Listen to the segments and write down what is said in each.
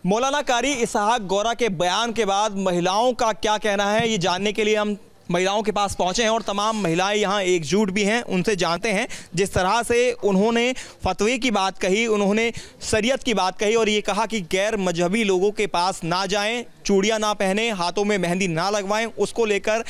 मौलाना कारी इसहाक गौरा के बयान के बाद महिलाओं का क्या कहना है, ये जानने के लिए हम महिलाओं के पास पहुंचे हैं और तमाम महिलाएं यहाँ एकजुट भी हैं। उनसे जानते हैं जिस तरह से उन्होंने फतवे की बात कही, उन्होंने शरीयत की बात कही और ये कहा कि गैर मजहबी लोगों के पास ना जाएं, चूड़ियाँ ना पहने, हाथों में मेहंदी ना लगवाएं। उसको लेकर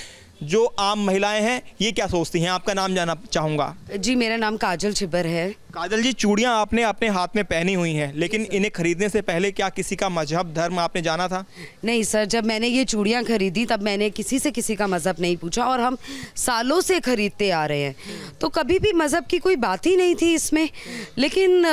जो आम महिलाएं हैं ये क्या सोचती हैं? आपका नाम जानना चाहूँगा। जी, मेरा नाम काजल छिबर है। काजल जी, चूड़ियाँ आपने अपने हाथ में पहनी हुई हैं, लेकिन इन्हें खरीदने से पहले क्या किसी का मजहब धर्म आपने जाना था? नहीं सर, जब मैंने ये चूड़ियाँ खरीदी तब मैंने किसी से किसी का मज़हब नहीं पूछा और हम सालों से खरीदते आ रहे हैं, तो कभी भी मज़हब की कोई बात ही नहीं थी इसमें। लेकिन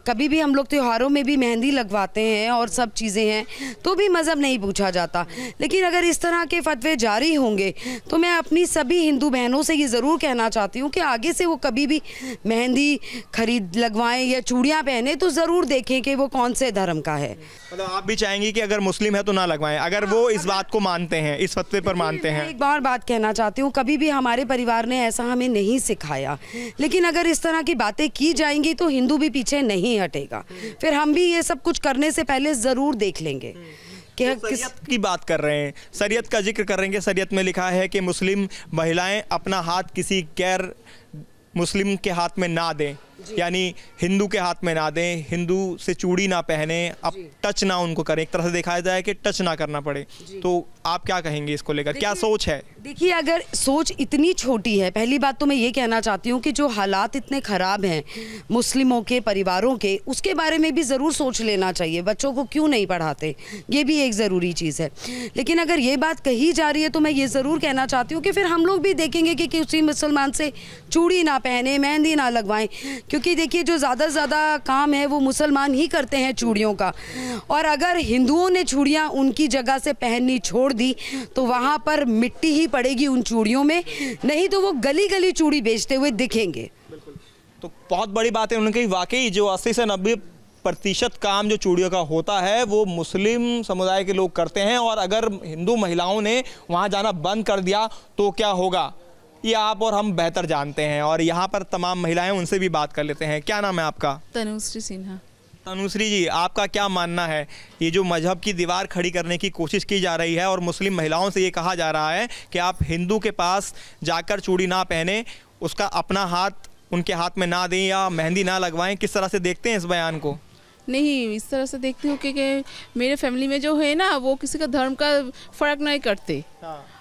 कभी भी हम लोग त्योहारों में भी मेहंदी लगवाते हैं और सब चीज़ें हैं, तो भी मज़हब नहीं पूछा जाता। लेकिन अगर इस तरह के फतवे जारी होंगे तो मैं अपनी सभी हिंदू बहनों से ये ज़रूर कहना चाहती हूँ कि आगे से वो कभी भी मेहंदी खरीद लगवाएं या चूड़ियाँ पहने तो ज़रूर देखें कि वो कौन से धर्म का है। मतलब आप भी चाहेंगी कि अगर मुस्लिम है तो ना लगवाएं, अगर वो इस बात को मानते हैं, इस फतवे पर मानते हैं। एक बार बात कहना चाहती हूँ, कभी भी हमारे परिवार ने ऐसा हमें नहीं सिखाया, लेकिन अगर इस तरह की बातें की जाएंगी तो हिंदू भी पीछे नहीं हटेगा। फिर हम भी ये सब कुछ करने से पहले ज़रूर देख लेंगे। तो शरीयत की बात कर रहे हैं, शरीयत का जिक्र कर रहे हैं कि शरीयत में लिखा है कि मुस्लिम महिलाएं अपना हाथ किसी गैर मुस्लिम के हाथ में ना दें, यानी हिंदू के हाथ में ना दें, हिंदू से चूड़ी ना पहने, अब टच ना उनको करें, एक तरह से देखा जाए कि टच ना करना पड़े। तो आप क्या कहेंगे इसको लेकर, क्या सोच है? देखिए, अगर सोच इतनी छोटी है, पहली बात तो मैं ये कहना चाहती हूँ कि जो हालात इतने ख़राब हैं मुस्लिमों के परिवारों के, उसके बारे में भी ज़रूर सोच लेना चाहिए। बच्चों को क्यों नहीं पढ़ाते, ये भी एक ज़रूरी चीज़ है। लेकिन अगर ये बात कही जा रही है तो मैं ये ज़रूर कहना चाहती हूँ कि फिर हम लोग भी देखेंगे कि किसी मुसलमान से चूड़ी ना पहने, मेहंदी ना लगवाएं, क्योंकि देखिए जो ज़्यादा से ज़्यादा काम है वो मुसलमान ही करते हैं चूड़ियों का। और अगर हिंदुओं ने चूड़ियाँ उनकी जगह से पहननी छोड़ दी तो वहाँ पर मिट्टी ही पड़ेगी उन चूड़ियों में, नहीं तो वो गली गली चूड़ी बेचते हुए दिखेंगे। तो बहुत बड़ी बात है उनकी, वाकई जो 80 से 90% काम जो चूड़ियों का होता है वो मुस्लिम समुदाय के लोग करते हैं। और अगर हिंदू महिलाओं ने वहाँ जाना बंद कर दिया तो क्या होगा, ये आप और हम बेहतर जानते हैं। और यहाँ पर तमाम महिलाएं, उनसे भी बात कर लेते हैं। क्या नाम है आपका? तनुश्री सिन्हा। तनुश्री जी, आपका क्या मानना है, ये जो मजहब की दीवार खड़ी करने की कोशिश की जा रही है और मुस्लिम महिलाओं से ये कहा जा रहा है कि आप हिंदू के पास जाकर चूड़ी ना पहने, उसका अपना हाथ उनके हाथ में ना दें या मेहंदी ना लगवाएं, किस तरह से देखते हैं इस बयान को? नहीं, इस तरह से देखती हूँ कि मेरे फैमिली में जो है ना वो किसी का धर्म का फ़र्क नहीं करते।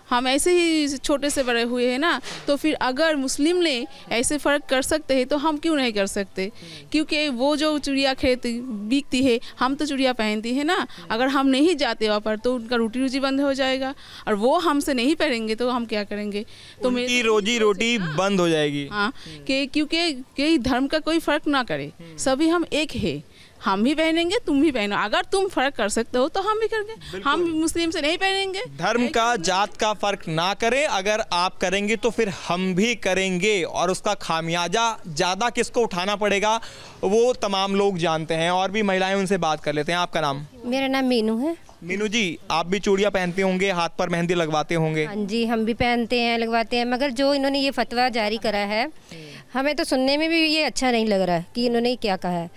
हम ऐसे ही छोटे से बड़े हुए हैं ना, तो फिर अगर मुस्लिम ने ऐसे फ़र्क कर सकते हैं तो हम क्यों नहीं कर सकते? क्योंकि वो जो चूड़ियाँ बिकती है, हम तो चूड़ियाँ पहनती है ना। अगर हम नहीं जाते वहाँ पर तो उनका रोटी रोजी बंद हो जाएगा, और वो हमसे नहीं पहनेंगे तो हम क्या करेंगे? तो मेरी रोजी रोटी बंद हो जाएगी। हाँ, कि क्योंकि धर्म का कोई फ़र्क ना करे, सभी हम एक है। हम भी पहनेंगे, तुम भी पहनो। अगर तुम फर्क कर सकते हो तो हम भी करेंगे, हम मुस्लिम से नहीं पहनेंगे। धर्म का, जात का फर्क ना करें, अगर आप करेंगे तो फिर हम भी करेंगे, और उसका खामियाजा ज़्यादा किसको उठाना पड़ेगा वो तमाम लोग जानते हैं। और भी महिलाएं, उनसे बात कर लेते हैं। आपका नाम? मेरा नाम मीनू है। मीनू जी, आप भी चूड़ियाँ पहनते होंगे, हाथ पर मेहंदी लगवाते होंगे? हाँ जी, हम भी पहनते हैं, लगवाते हैं, मगर जो इन्होंने ये फतवा जारी करा है हमें तो सुनने में भी ये अच्छा नहीं लग रहा है कि इन्होंने क्या कहा है।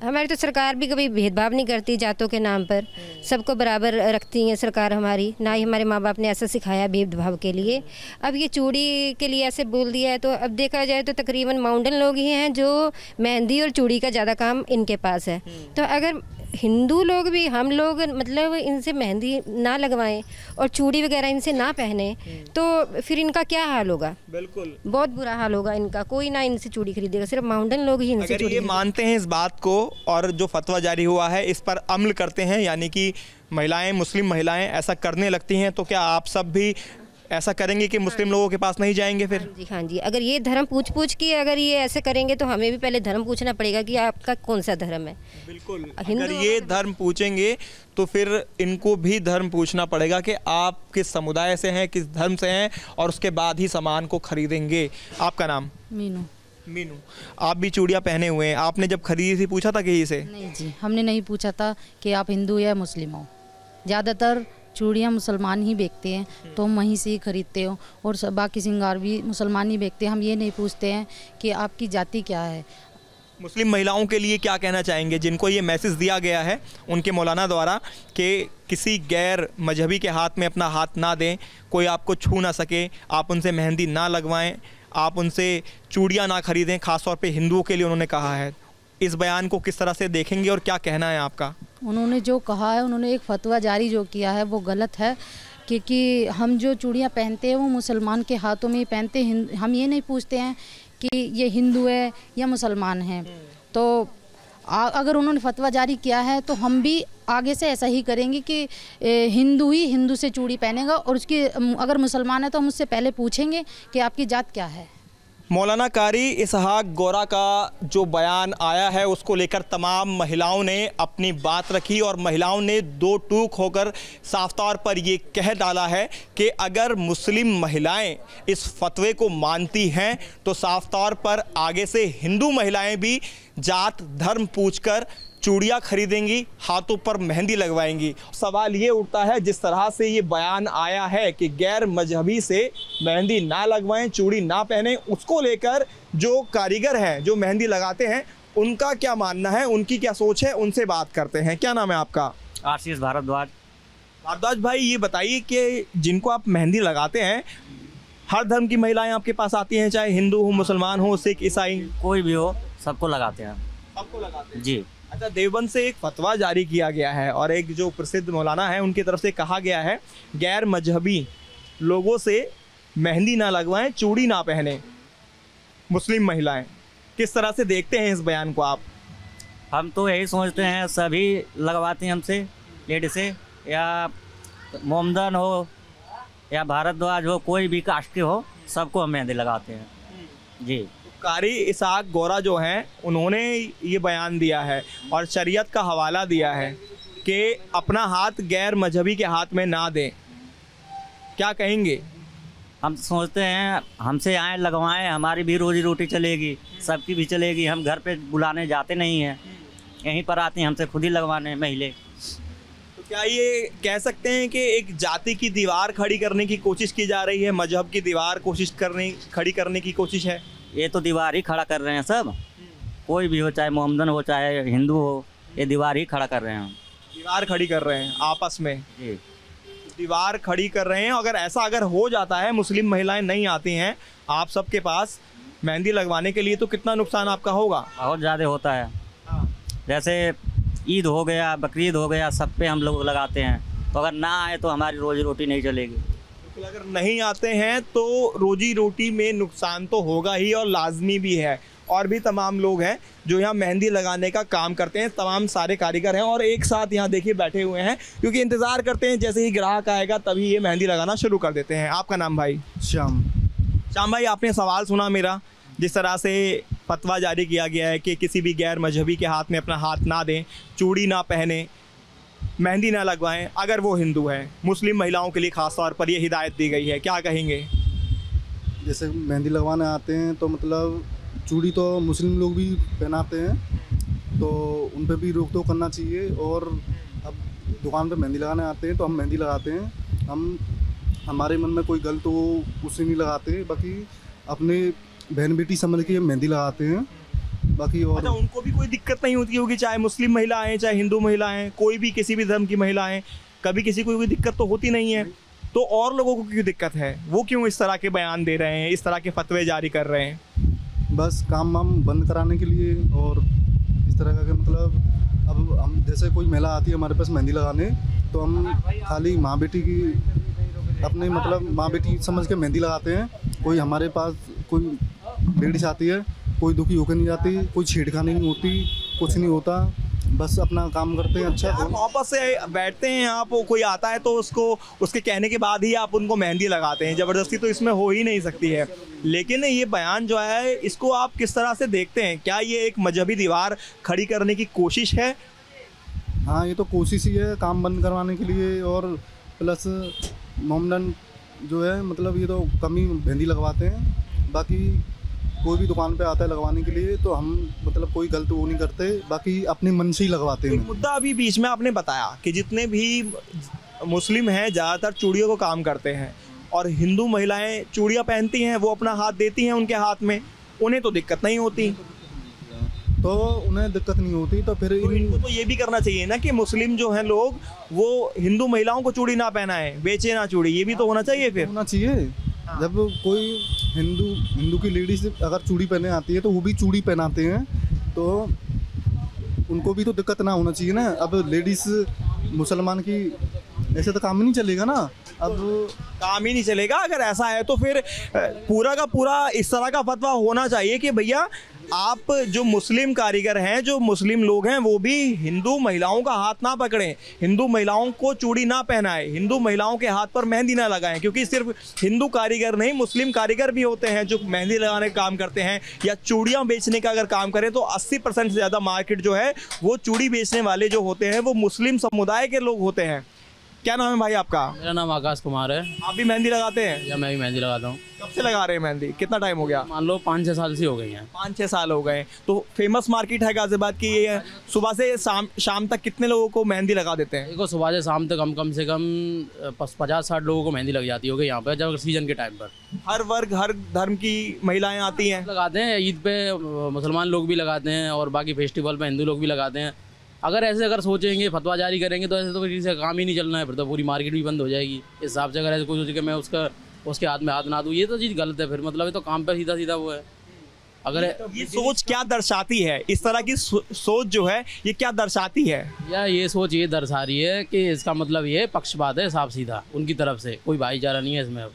हमारी तो सरकार भी कभी भेदभाव नहीं करती जातों के नाम पर, सबको बराबर रखती है सरकार हमारी। ना ही हमारे माँ बाप ने ऐसा सिखाया भेदभाव के लिए। अब ये चूड़ी के लिए ऐसे बोल दिया है, तो अब देखा जाए तो तकरीबन माउंटेन लोग ही हैं जो मेहंदी और चूड़ी का ज़्यादा काम इनके पास है। तो अगर हिंदू लोग भी, हम लोग मतलब इनसे मेहंदी ना लगवाएं और चूड़ी वगैरह इनसे ना पहने तो फिर इनका क्या हाल होगा? बिल्कुल बहुत बुरा हाल होगा इनका। कोई ना इनसे चूड़ी खरीदेगा, सिर्फ माउंटेन लोग ही इनसे चूड़ी। ये मानते हैं इस बात को और जो फतवा जारी हुआ है इस पर अमल करते हैं, यानी कि महिलाएं, मुस्लिम महिलाएं ऐसा करने लगती हैं, तो क्या आप सब भी ऐसा करेंगे कि मुस्लिम लोगों के पास नहीं जाएंगे फिर? हाँ जी, हाँ जी। अगर ये धर्म पूछ के अगर ये ऐसे करेंगे तो हमें भी पहले धर्म पूछना पड़ेगा कि आपका कौन सा धर्म है। बिल्कुल, अगर ये धर्म पूछेंगे तो फिर इनको भी धर्म पूछना पड़ेगा कि आप किस समुदाय से हैं, किस धर्म से हैं, और उसके बाद ही सामान को खरीदेंगे। आपका नाम? मीनू। मीनू, आप भी चूड़ियाँ पहने हुए हैं, आपने जब खरीदी थी पूछा था किसी से? नहीं जी, हमने नहीं पूछा था कि आप हिंदू या मुस्लिम हो। ज़्यादातर चूड़ियाँ मुसलमान ही बेचते हैं तो हम वहीं से ही खरीदते हो, और बाकी श्रृंगार भी मुसलमान ही बेचते हैं। हम ये नहीं पूछते हैं कि आपकी जाति क्या है। मुस्लिम महिलाओं के लिए क्या कहना चाहेंगे जिनको ये मैसेज दिया गया है उनके मौलाना द्वारा कि किसी गैर मजहबी के हाथ में अपना हाथ ना दें, कोई आपको छू ना सके, आप उनसे मेहंदी ना लगवाएं, आप उनसे चूड़ियाँ ना खरीदें, ख़ासतौर पे हिंदुओं के लिए उन्होंने कहा है। इस बयान को किस तरह से देखेंगे और क्या कहना है आपका? उन्होंने जो कहा है, उन्होंने एक फतवा जारी जो किया है वो गलत है, क्योंकि हम जो चूड़ियाँ पहनते हैं वो मुसलमान के हाथों में ही पहनते हैं। हम ये नहीं पूछते हैं कि ये हिंदू है या मुसलमान है। तो अगर उन्होंने फतवा जारी किया है तो हम भी आगे से ऐसा ही करेंगे कि हिंदू ही हिंदू से चूड़ी पहनेगा, और उसकी अगर मुसलमान है तो हम उससे पहले पूछेंगे कि आपकी जात क्या है। मौलाना कारी इसहाक गोरा का जो बयान आया है उसको लेकर तमाम महिलाओं ने अपनी बात रखी और महिलाओं ने दो टूक होकर साफ तौर पर ये कह डाला है कि अगर मुस्लिम महिलाएं इस फतवे को मानती हैं तो साफ तौर पर आगे से हिंदू महिलाएं भी जात धर्म पूछकर चूड़ियाँ खरीदेंगी, हाथों पर मेहंदी लगवाएंगी। सवाल ये उठता है जिस तरह से ये बयान आया है कि गैर मजहबी से मेहंदी ना लगवाएं, चूड़ी ना पहने, उसको लेकर जो कारीगर हैं जो मेहंदी लगाते हैं उनका क्या मानना है, उनकी क्या सोच है, उनसे बात करते हैं। क्या नाम है आपका? आशीष भारद्वाज। भारद्वाज भाई, ये बताइए कि जिनको आप मेहंदी लगाते हैं हर धर्म की महिलाएं आपके पास आती हैं, चाहे हिंदू हो, मुसलमान हो, सिख, ईसाई, कोई भी हो, सबको लगाते हैं। सबको लगाते हैं जी। अच्छा, देवबंद से एक फतवा जारी किया गया है और एक जो प्रसिद्ध मौलाना है उनकी तरफ से कहा गया है गैर मजहबी लोगों से मेहंदी ना लगवाएं, चूड़ी ना पहने मुस्लिम महिलाएं। किस तरह से देखते हैं इस बयान को आप? हम तो यही सोचते हैं सभी लगवाते हैं हमसे, लेडीज से, या मोमदन हो या भारद्वाज हो, कोई भी कास्ट के हो, सबको हम मेहंदी लगाते हैं। जी। कारी इसहाक गोरा जो हैं उन्होंने ये बयान दिया है और शरीयत का हवाला दिया है कि अपना हाथ गैर मजहबी के हाथ में ना दें। क्या कहेंगे? हम सोचते हैं हमसे आए लगवाएं, हमारी भी रोजी रोटी चलेगी, सबकी भी चलेगी। हम घर पे बुलाने जाते नहीं हैं, यहीं पर आते हैं हमसे खुद ही लगवाने महिले। तो क्या ये कह सकते हैं कि एक जाति की दीवार खड़ी करने की कोशिश की जा रही है, मजहब की दीवार खड़ी करने की कोशिश है? ये तो दीवार ही खड़ा कर रहे हैं सब, कोई भी हो, चाहे मोहम्मदन हो चाहे हिंदू हो, ये दीवार ही खड़ा कर रहे हैं। दीवार खड़ी कर रहे हैं आपस में। जी। दीवार खड़ी कर रहे हैं। अगर हो जाता है, मुस्लिम महिलाएं नहीं आती हैं आप सबके पास मेहंदी लगवाने के लिए, तो कितना नुकसान आपका होगा? बहुत ज़्यादा होता है। जैसे ईद हो गया, बकरीद हो गया, सब पे हम लोग लगाते हैं, तो अगर ना आए तो हमारी रोजी रोटी नहीं चलेगी। अगर नहीं आते हैं तो रोजी रोटी में नुकसान तो होगा ही और लाजमी भी है। और भी तमाम लोग हैं जो यहाँ मेहंदी लगाने का काम करते हैं, तमाम सारे कारीगर हैं और एक साथ यहाँ देखिए बैठे हुए हैं क्योंकि इंतज़ार करते हैं जैसे ही ग्राहक आएगा तभी ये मेहंदी लगाना शुरू कर देते हैं। आपका नाम भाई? श्याम। श्याम भाई, आपने सवाल सुना मेरा, जिस तरह से फतवा जारी किया गया है कि किसी भी गैर मजहबी के हाथ में अपना हाथ ना दें, चूड़ी ना पहने, मेहंदी ना लगवाएं अगर वो हिंदू है। मुस्लिम महिलाओं के लिए ख़ास तौर पर ये हिदायत दी गई है, क्या कहेंगे? जैसे मेहंदी लगवाने आते हैं तो मतलब चूड़ी तो मुस्लिम लोग भी पहनाते हैं, तो उन पे भी रोक टोक करना चाहिए। और अब दुकान पे मेहंदी लगाने आते हैं तो हम मेहंदी लगाते हैं, हमारे मन में कोई गलत हो उसे नहीं लगाते, बाकी अपने बहन बेटी समझ के मेहंदी लगाते हैं बाकी। और अच्छा, उनको भी कोई दिक्कत नहीं होती होगी, चाहे मुस्लिम महिला हैं चाहे हिंदू महिला हैं, कोई भी किसी भी धर्म की महिला हैं, कभी किसी को कोई दिक्कत तो होती नहीं है, तो और लोगों को क्यों दिक्कत है? वो क्यों इस तरह के बयान दे रहे हैं, इस तरह के फतवे जारी कर रहे हैं? बस काम वाम बंद कराने के लिए। और इस तरह का मतलब अब हम जैसे कोई महिला आती है हमारे पास मेहंदी लगाने, तो हम खाली माँ बेटी की अपने मतलब माँ बेटी समझ के मेहंदी लगाते हैं। कोई हमारे पास कोई लेडीज आती है, कोई दुखी होकर नहीं जाती, कोई छेड़खानी नहीं होती, कुछ नहीं होता, बस अपना काम करते हैं। अच्छा, आप आपस से बैठते हैं, आप कोई आता है तो उसके कहने के बाद ही आप उनको मेहंदी लगाते हैं, ज़बरदस्ती तो इसमें हो ही नहीं सकती है। लेकिन ये बयान जो है इसको आप किस तरह से देखते हैं? क्या ये एक मजहबी दीवार खड़ी करने की कोशिश है? हाँ, ये तो कोशिश ही है काम बंद करवाने के लिए। और प्लस मोमडन जो है मतलब ये तो कम ही मेहंदी लगवाते हैं, बाकी कोई भी दुकान पे आता है लगवाने के लिए तो हम मतलब कोई गलत वो नहीं करते, बाकी अपने मन से ही लगवाते हैं। एक मुद्दा अभी बीच में आपने बताया कि जितने भी मुस्लिम हैं ज़्यादातर चूड़ियों को काम करते हैं और हिंदू महिलाएं चूड़ियाँ पहनती हैं, वो अपना हाथ देती हैं उनके हाथ में, उन्हें तो दिक्कत नहीं होती। तो उन्हें दिक्कत नहीं होती। तो फिर तो इनको तो ये भी करना चाहिए ना कि मुस्लिम जो हैं लोग वो हिंदू महिलाओं को चूड़ी ना पहनाए, बेचे ना चूड़ी, ये भी तो होना चाहिए फिर। होना चाहिए। जब कोई हिंदू की लेडीज अगर चूड़ी पहने आती है तो वो भी चूड़ी पहनाते हैं, तो उनको भी तो दिक्कत ना होना चाहिए ना। अब लेडीज मुसलमान की ऐसे तो काम नहीं चलेगा ना। अब काम ही नहीं चलेगा। अगर ऐसा है तो फिर पूरा का पूरा इस तरह का फतवा होना चाहिए कि भैया आप जो मुस्लिम कारीगर हैं, जो मुस्लिम लोग हैं, वो भी हिंदू महिलाओं का हाथ ना पकड़ें, हिंदू महिलाओं को चूड़ी ना पहनाएं, हिंदू महिलाओं के हाथ पर मेहंदी ना लगाएं। क्योंकि सिर्फ हिंदू कारीगर नहीं, मुस्लिम कारीगर भी होते हैं जो मेहंदी लगाने का काम करते हैं या चूड़ियाँ बेचने का अगर काम करें तो 80% से ज़्यादा मार्केट जो है वो चूड़ी बेचने वाले जो होते हैं वो मुस्लिम समुदाय के लोग होते हैं। क्या नाम है भाई आपका? मेरा नाम आकाश कुमार है। आप भी मेहंदी लगाते हैं? या मैं भी मेहंदी लगाता हूँ। कब से लगा रहे हैं मेहंदी? कितना टाइम हो गया? मान लो 5-6 साल से हो गई हैं। 5-6 साल हो गए। तो फेमस मार्केट है गाजियाबाद की, ये सुबह से शाम तक कितने लोगों को मेहंदी लगा देते हैं? देखो सुबह से शाम तक कम से कम 50-60 लोगों को मेहंदी लग जाती होगी यहाँ पर, जब सीजन के टाइम पर। हर वर्ग हर धर्म की महिलाएं आती हैं? लगाते हैं, ईद पे मुसलमान लोग भी लगाते हैं और बाकी फेस्टिवल पे हिंदू लोग भी लगाते हैं। अगर सोचेंगे फतवा जारी करेंगे तो ऐसे तो किसी से काम ही नहीं चलना है, फिर तो पूरी मार्केट भी बंद हो जाएगी। इस हिसाब से अगर ऐसे कोई सोचे कि मैं उसके हाथ में हाथ ना दूँ, ये तो चीज़ गलत है। फिर मतलब ये तो काम पे सीधा सीधा वो है। अगर ये सोच क्या दर्शाती है, इस तरह की सोच जो है ये क्या दर्शाती है? या ये सोच ये दर्शा रही है कि इसका मतलब ये पक्षपात है साफ सीधा उनकी तरफ से, कोई भाईचारा नहीं है इसमें। अब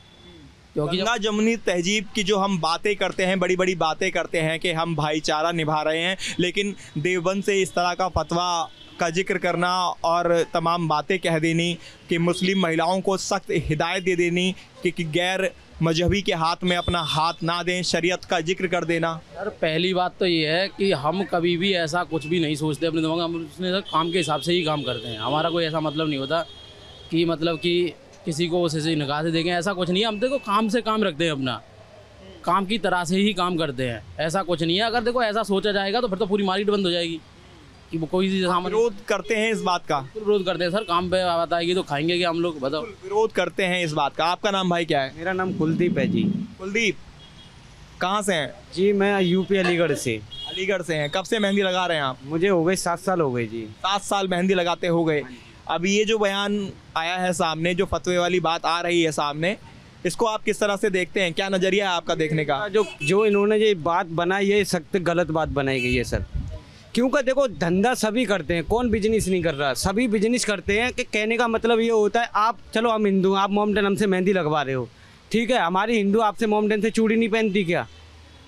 क्योंकि गंगा जमुनी तहजीब की जो हम बातें करते हैं, बड़ी बड़ी बातें करते हैं कि हम भाईचारा निभा रहे हैं, लेकिन देवबंद से इस तरह का फतवा का जिक्र करना और तमाम बातें कह देनी कि मुस्लिम महिलाओं को सख्त हिदायत दे देनी कि गैर मजहबी के हाथ में अपना हाथ ना दें, शरीयत का जिक्र कर देना। यार पहली बात तो ये है कि हम कभी भी ऐसा कुछ भी नहीं सोचते अपने दिमाग में, हम उसने काम के हिसाब से ही काम करते हैं। हमारा कोई ऐसा मतलब नहीं होता कि किसी को उसे निगाह से देखें, ऐसा कुछ नहीं है। हम देखो काम से काम रखते हैं, अपना काम की तरह से ही काम करते हैं, ऐसा कुछ नहीं है। अगर देखो ऐसा सोचा जाएगा तो फिर तो पूरी मार्केट बंद हो जाएगी कि वो कोई विरोध करते हैं इस बात का? विरोध करते हैं सर, काम पे बात आएगी तो खाएंगे कि हम लोग, बताओ। विरोध करते हैं इस बात का। आपका नाम भाई क्या है? मेरा नाम कुलदीप है जी। कुलदीप कहाँ से हैं? जी मैं यूपी अलीगढ़ से। अलीगढ़ से हैं। कब से मेहंदी लगा रहे हैं आप? मुझे हो गए 7 साल हो गए जी। 7 साल मेहंदी लगाते हो गए। अब ये जो बयान आया है सामने, जो फतवे वाली बात आ रही है सामने, इसको आप किस तरह से देखते हैं? क्या नज़रिया है आपका देखने का? जो इन्होंने ये बात बनाई है, सख्त गलत बात बनाई गई है सर। क्योंकि देखो धंधा सभी करते हैं, कौन बिजनेस नहीं कर रहा, सभी बिजनेस करते हैं। कि कहने का मतलब ये होता है, आप चलो हम हिंदू, आप मोमडन हमसे मेहंदी लगवा रहे हो, ठीक है, हमारी हिंदू आपसे मोमडन से चूड़ी नहीं पहनती क्या?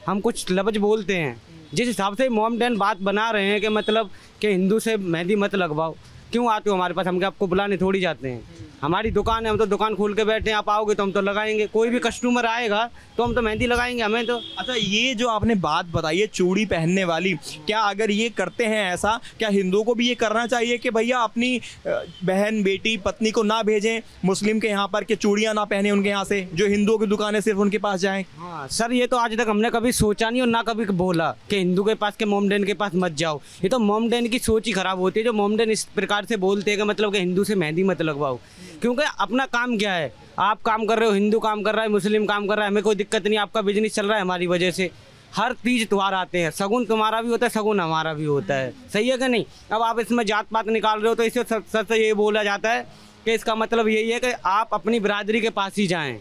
हम कुछ लफ्ज बोलते हैं, जिस हिसाब से मोमडन बात बना रहे हैं कि मतलब कि हिंदू से मेहंदी मत लगवाओ। क्यों आते हो हमारे पास? हम क्या आपको बुलाने थोड़ी जाते हैं? हमारी दुकान है, हम तो दुकान खोल के बैठे हैं, आप आओगे तो हम तो लगाएंगे। कोई भी कस्टमर आएगा तो हम तो मेहंदी लगाएंगे, हमें तो। अच्छा, ये जो आपने बात बताई है चूड़ी पहनने वाली, क्या अगर ये करते हैं ऐसा, क्या हिंदुओं को भी ये करना चाहिए कि भैया अपनी बहन बेटी पत्नी को ना भेजें मुस्लिम के यहाँ पर, कि चूड़ियाँ ना पहने उनके यहाँ से, जो हिंदुओं की दुकानें सिर्फ उनके पास जाएं? हाँ सर, ये तो आज तक हमने कभी सोचा नहीं और ना कभी बोला कि हिंदू के पास के मोमडन के पास मत जाओ। ये तो मोमडन की सोच ही खराब होती है, जो मोमडन इस प्रकार से बोलते हैं कि मतलब कि हिंदू से मेहंदी मत लगवाओ। क्योंकि अपना काम क्या है, आप काम कर रहे हो, हिंदू काम कर रहा है, मुस्लिम काम कर रहा है, हमें कोई दिक्कत नहीं, आपका बिजनेस चल रहा है हमारी वजह से। हर तीज त्योहार आते हैं, शगुन तुम्हारा भी होता है, शगुन हमारा भी होता है, सही है कि नहीं? अब आप इसमें जात पात निकाल रहे हो तो इससे सर से ये बोला जाता है कि इसका मतलब यही है कि आप अपनी बिरादरी के पास ही जाएँ।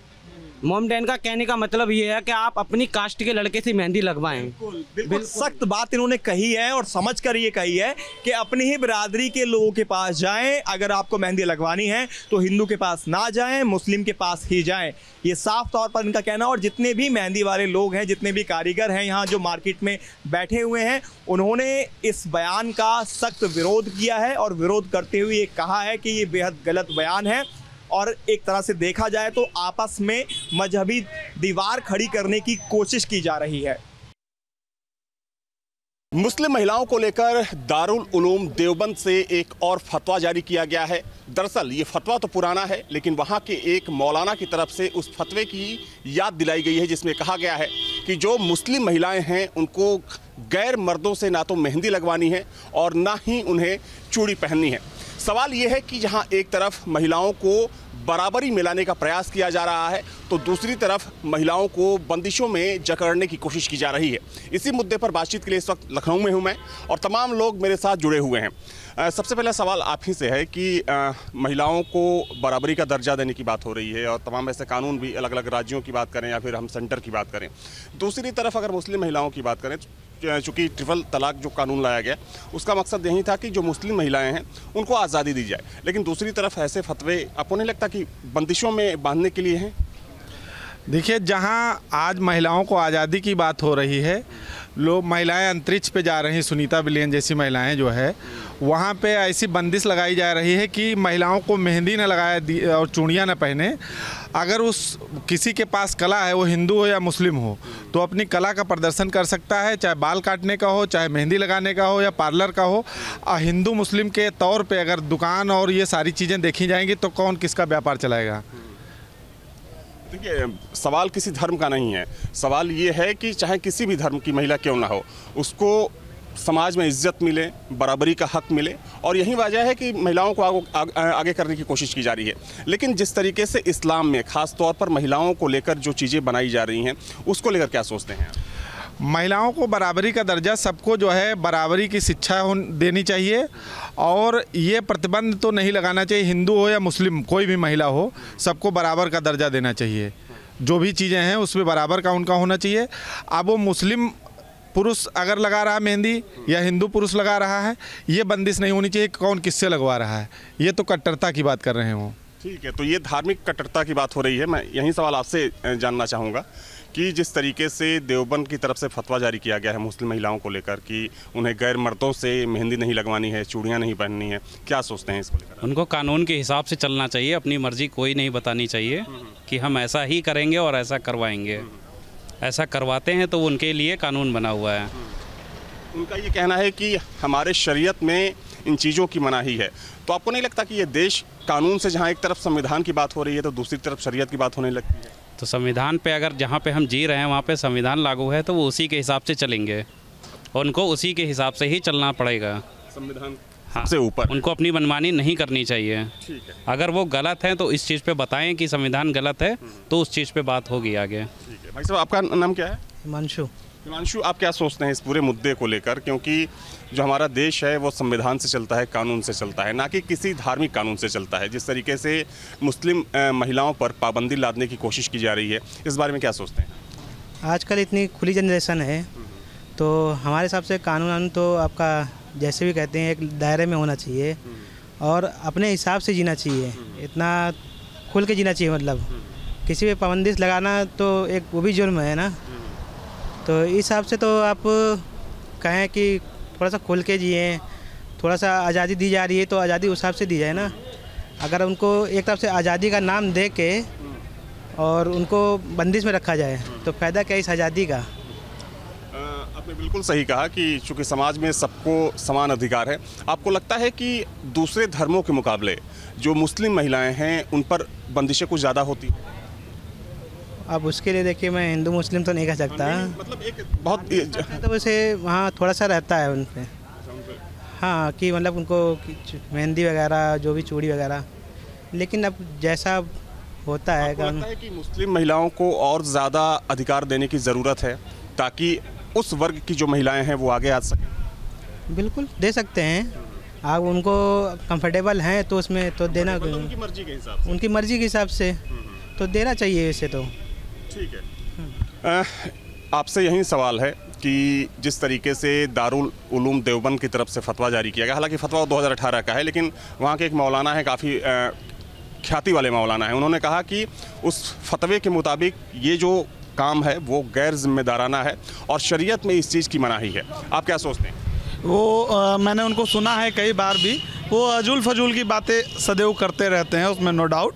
मोमडन का कहने का मतलब ये है कि आप अपनी कास्ट के लड़के से मेहंदी लगवाएं। बिल्कुल सख्त बात इन्होंने कही है और समझ कर ये कही है कि अपनी ही बिरादरी के लोगों के पास जाएं। अगर आपको मेहंदी लगवानी है तो हिंदू के पास ना जाएं, मुस्लिम के पास ही जाएं। ये साफ तौर पर इनका कहना। और जितने भी मेहंदी वाले लोग हैं, जितने भी कारीगर हैं यहाँ जो मार्केट में बैठे हुए हैं, उन्होंने इस बयान का सख्त विरोध किया है और विरोध करते हुए ये कहा है कि ये बेहद गलत बयान है और एक तरह से देखा जाए तो आपस में मजहबी दीवार खड़ी करने की कोशिश की जा रही है। मुस्लिम महिलाओं को लेकर दारुल उलूम देवबंद से एक और फतवा जारी किया गया है। दरअसल ये फतवा तो पुराना है, लेकिन वहाँ के एक मौलाना की तरफ से उस फतवे की याद दिलाई गई है, जिसमें कहा गया है कि जो मुस्लिम महिलाएं हैं उनको गैर मर्दों से ना तो मेहंदी लगवानी है और ना ही उन्हें चूड़ी पहननी है। सवाल ये है कि जहां एक तरफ महिलाओं को बराबरी मिलाने का प्रयास किया जा रहा है तो दूसरी तरफ महिलाओं को बंदिशों में जकड़ने की कोशिश की जा रही है। इसी मुद्दे पर बातचीत के लिए इस वक्त लखनऊ में हूं मैं और तमाम लोग मेरे साथ जुड़े हुए हैं। सबसे पहला सवाल आप ही से है कि महिलाओं को बराबरी का दर्जा देने की बात हो रही है और तमाम ऐसे कानून भी अलग अलग राज्यों की बात करें या फिर हम सेंटर की बात करें। दूसरी तरफ अगर मुस्लिम महिलाओं की बात करें, चूँकि ट्रिपल तलाक जो कानून लाया गया उसका मकसद यही था कि जो मुस्लिम महिलाएं हैं उनको आज़ादी दी जाए, लेकिन दूसरी तरफ ऐसे फतवे आपको नहीं लगता कि बंदिशों में बांधने के लिए हैं? देखिए, जहां आज महिलाओं को आज़ादी की बात हो रही है, लोग महिलाएं अंतरिक्ष पे जा रही हैं, सुनीता विलियम जैसी महिलाएं जो है वहाँ पे ऐसी बंदिश लगाई जा रही है कि महिलाओं को मेहंदी न लगाए और चूड़ियाँ न पहने। अगर उस किसी के पास कला है, वो हिंदू हो या मुस्लिम हो, तो अपनी कला का प्रदर्शन कर सकता है, चाहे बाल काटने का हो, चाहे मेहंदी लगाने का हो या पार्लर का हो। हिंदू मुस्लिम के तौर पे अगर दुकान और ये सारी चीज़ें देखी जाएंगी तो कौन किसका व्यापार चलाएगा? देखिए, सवाल किसी धर्म का नहीं है, सवाल ये है कि चाहे किसी भी धर्म की महिला क्यों ना हो, उसको समाज में इज्जत मिले, बराबरी का हक मिले, और यही वजह है कि महिलाओं को आगे करने की कोशिश की जा रही है। लेकिन जिस तरीके से इस्लाम में ख़ास तौर पर महिलाओं को लेकर जो चीज़ें बनाई जा रही हैं, उसको लेकर क्या सोचते हैं? महिलाओं को बराबरी का दर्जा, सबको जो है बराबरी की शिक्षा देनी चाहिए और ये प्रतिबंध तो नहीं लगाना चाहिए, हिंदू हो या मुस्लिम कोई भी महिला हो, सबको बराबर का दर्जा देना चाहिए। जो भी चीज़ें हैं उसमें बराबर का उनका होना चाहिए। अब वो मुस्लिम पुरुष अगर लगा रहा है मेहंदी या हिंदू पुरुष लगा रहा है, ये बंदिश नहीं होनी चाहिए कौन किससे लगवा रहा है। ये तो कट्टरता की बात कर रहे हैं वो। ठीक है, तो ये धार्मिक कट्टरता की बात हो रही है। मैं यही सवाल आपसे जानना चाहूँगा कि जिस तरीके से देवबंद की तरफ से फतवा जारी किया गया है मुस्लिम महिलाओं को लेकर कि उन्हें गैर मर्दों से मेहंदी नहीं लगवानी है, चूड़ियाँ नहीं पहननी है, क्या सोचते हैं इसको लेकर? उनको कानून के हिसाब से चलना चाहिए, अपनी मर्जी कोई नहीं बतानी चाहिए कि हम ऐसा ही करेंगे और ऐसा करवाएंगे। ऐसा करवाते हैं तो उनके लिए कानून बना हुआ है। उनका ये कहना है कि हमारे शरीयत में इन चीज़ों की मनाही है। तो आपको नहीं लगता कि ये देश कानून से जहाँ एक तरफ संविधान की बात हो रही है तो दूसरी तरफ शरीयत की बात होने लगती है? तो संविधान पे अगर जहाँ पे हम जी रहे हैं वहाँ पे संविधान लागू है तो वो उसी के हिसाब से चलेंगे, उनको उसी के हिसाब से ही चलना पड़ेगा। संविधान से ऊपर उनको अपनी मनमानी नहीं करनी चाहिए। ठीक है। अगर वो गलत है तो इस चीज़ पे बताएं कि संविधान गलत है, तो उस चीज़ पे बात होगी आगे। ठीक है। भाई साहब, आपका नाम क्या है? हिमांशु। हिमांशु, आप क्या सोचते हैं इस पूरे मुद्दे को लेकर, क्योंकि जो हमारा देश है वो संविधान से चलता है, कानून से चलता है, ना कि किसी धार्मिक कानून से चलता है। जिस तरीके से मुस्लिम महिलाओं पर पाबंदी लादने की कोशिश की जा रही है, इस बारे में क्या सोचते हैं? आजकल इतनी खुली जनरेशन है तो हमारे हिसाब से कानून तो आपका जैसे भी कहते हैं एक दायरे में होना चाहिए और अपने हिसाब से जीना चाहिए, इतना खुल के जीना चाहिए। मतलब किसी पे पाबंदी लगाना तो एक वो भी जुर्म है ना। तो इस हिसाब से तो आप कहें कि थोड़ा सा खुल के जिए, थोड़ा सा आज़ादी दी जा रही है तो आज़ादी उस हिसाब से दी जाए ना। अगर उनको एक तरफ से आज़ादी का नाम दे के और उनको बंदिश में रखा जाए तो फ़ायदा क्या इस आज़ादी का? आपने बिल्कुल सही कहा कि चूँकि समाज में सबको समान अधिकार है। आपको लगता है कि दूसरे धर्मों के मुकाबले जो मुस्लिम महिलाएं हैं उन पर बंदिशें कुछ ज़्यादा होती हैं? अब उसके लिए देखिए, मैं हिंदू मुस्लिम तो नहीं कह सकता, मतलब एक बहुत तो वैसे वहाँ थोड़ा सा रहता है उन पर। हाँ, कि मतलब उनको मेहंदी वगैरह जो भी चूड़ी वगैरह, लेकिन अब जैसा होता है। लगता है कि मुस्लिम महिलाओं को और ज़्यादा अधिकार देने की ज़रूरत है ताकि उस वर्ग की जो महिलाएं हैं वो आगे आ सकें? बिल्कुल दे सकते हैं, आप उनको कंफर्टेबल हैं तो उसमें तो देना, उनकी मर्जी के हिसाब से, उनकी मर्जी के हिसाब से तो देना चाहिए वैसे तो। ठीक है। आपसे यही सवाल है कि जिस तरीके से दारुल उलूम देवबंद की तरफ से फतवा जारी किया गया, हालांकि फतवा 2018 का है, लेकिन वहाँ के एक मौलाना है, काफ़ी ख्याति वाले मौलाना है, उन्होंने कहा कि उस फतवे के मुताबिक ये जो काम है वो गैर जिम्मेदाराना है और शरीयत में इस चीज़ की मनाही है। आप क्या सोचते हैं? वो मैंने उनको सुना है कई बार भी, वो अजूल फजूल की बातें सदैव करते रहते हैं, उसमें नो डाउट,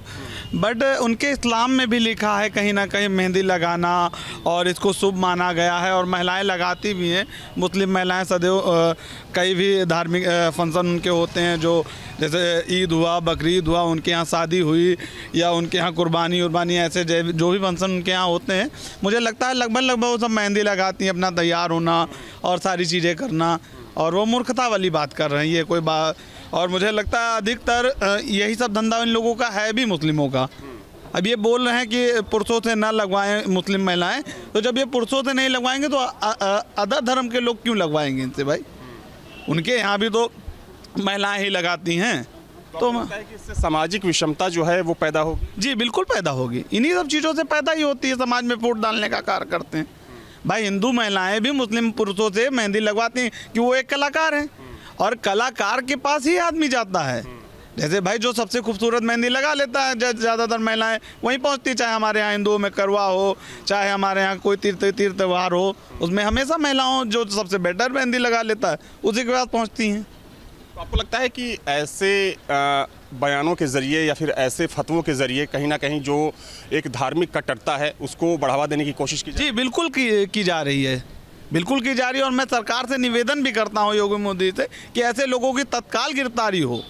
बट उनके इस्लाम में भी लिखा है कहीं ना कहीं मेहंदी लगाना और इसको शुभ माना गया है और महिलाएं लगाती भी हैं। मुस्लिम महिलाएं सदैव कई भी धार्मिक फंक्शन उनके होते हैं, जो जैसे ईद हुआ, बकरीद हुआ, उनके यहाँ शादी हुई या उनके यहाँ कुर्बानी उर्बानी, ऐसे जो भी फंक्शन उनके यहाँ होते हैं, मुझे लगता है लगभग वो सब मेहंदी लगाती हैं, अपना तैयार होना और सारी चीज़ें करना। और वो मूर्खता वाली बात कर रहे हैं, ये कोई और मुझे लगता है अधिकतर यही सब धंधा इन लोगों का है भी मुस्लिमों का। अब ये बोल रहे हैं कि पुरुषों से ना लगवाएं मुस्लिम महिलाएं, तो जब ये पुरुषों से नहीं लगवाएंगे तो अदर धर्म के लोग क्यों लगवाएंगे इनसे भाई? उनके यहाँ भी तो महिलाएं ही लगाती हैं। तो इससे सामाजिक विषमता जो है वो पैदा होगी। जी बिल्कुल पैदा होगी, इन्हीं सब चीज़ों से पैदा ही होती है, समाज में फूट डालने का कार्य करते हैं। भाई हिंदू महिलाएं भी मुस्लिम पुरुषों से मेहंदी लगवाती हैं कि वो एक कलाकार हैं, और कलाकार के पास ही आदमी जाता है। जैसे भाई जो सबसे खूबसूरत मेहंदी लगा लेता है, ज़्यादातर महिलाएं वहीं पहुंचती, चाहे हमारे यहाँ हिंदुओं में करवा हो, चाहे हमारे यहाँ कोई तीर्थ त्यौहार हो, उसमें हमेशा महिलाओं जो सबसे बेटर मेहंदी लगा लेता है उसी के पास पहुँचती हैं। तो आपको लगता है कि ऐसे बयानों के ज़रिए या फिर ऐसे फतवों के ज़रिए कहीं ना कहीं जो एक धार्मिक कट्टरता है उसको बढ़ावा देने की कोशिश की जी बिल्कुल की जा रही है, बिल्कुल की जा रही है। और मैं सरकार से निवेदन भी करता हूँ योगी मोदी से कि ऐसे लोगों की तत्काल गिरफ्तारी हो।